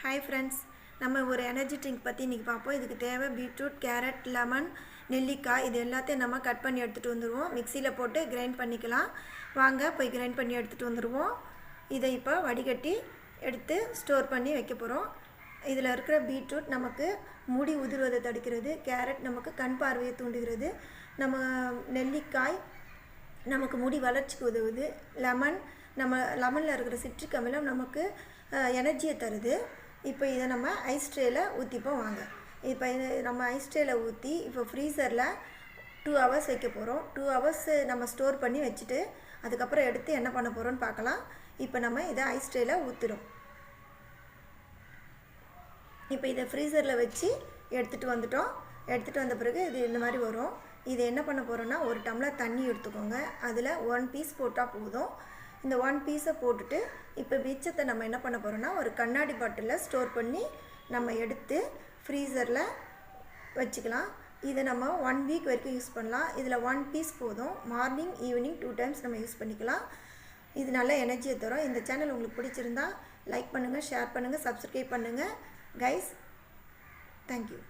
Hi friends, நம்ம ஒரு energy drink பற்றி இன்றைக்கி பார்ப்போம். இதுக்கு தேவை பீட்ரூட், கேரட், லெமன், நெல்லிக்காய் இது எல்லாத்தையும் நம்ம கட் பண்ணி எடுத்துகிட்டு வந்துடுவோம். மிக்சியில் போட்டு கிரைண்ட் பண்ணிக்கலாம். வாங்க போய் கிரைண்ட் பண்ணி எடுத்துகிட்டு வந்துடுவோம். இதை இப்போ வடிகட்டி எடுத்து ஸ்டோர் பண்ணி வைக்க போகிறோம். இதில் இருக்கிற பீட்ரூட் நமக்கு முடி உதிர்வதை தடுக்கிறது, கேரட் நமக்கு கண் பார்வையை தூண்டுகிறது, நம்ம நெல்லிக்காய் நமக்கு முடி வளர்ச்சிக்கு உதவுது, லெமனில் இருக்கிற சிட்ரிக் அமிலம் நமக்கு எனர்ஜியை தருது. இப்போ இதை நம்ம ஐஸ் ட்ரேயில் ஊற்றிப்போம். வாங்க இப்போ நம்ம ஐஸ் ட்ரேயில் ஊற்றி இப்போ ஃப்ரீசரில் 2 hours வைக்க போகிறோம். 2 hours நம்ம ஸ்டோர் பண்ணி வச்சுட்டு அதுக்கப்புறம் எடுத்து என்ன பண்ண போகிறோன்னு பார்க்கலாம். இப்போ நம்ம இதை ஐஸ் ட்ரேயில் ஊற்றுறோம். இப்போ இதை ஃப்ரீசரில் வச்சு எடுத்துகிட்டு வந்துட்டோம். எடுத்துகிட்டு வந்த பிறகு இது இந்த மாதிரி வரும். இதை என்ன பண்ண போகிறோன்னா, ஒரு டம்ளர் தண்ணி எடுத்துக்கோங்க. அதில் 1 piece போட்டால் போதும். இந்த 1 piece போட்டுட்டு இப்போ மிச்சத்தை நம்ம என்ன பண்ண போகிறோன்னா, ஒரு கண்ணாடி பாட்டிலில் ஸ்டோர் பண்ணி நம்ம எடுத்து ஃப்ரீசரில் வச்சுக்கலாம். இதை நம்ம 1 week வரைக்கும் யூஸ் பண்ணலாம். இதில் 1 piece போதும். மார்னிங் ஈவினிங் 2 times நம்ம யூஸ் பண்ணிக்கலாம். இது நல்ல எனர்ஜியை தரும். இந்த சேனல் உங்களுக்கு பிடிச்சிருந்தா லைக் பண்ணுங்கள், ஷேர் பண்ணுங்கள், சப்ஸ்கிரைப் பண்ணுங்கள் கைஸ். தேங்க்யூ.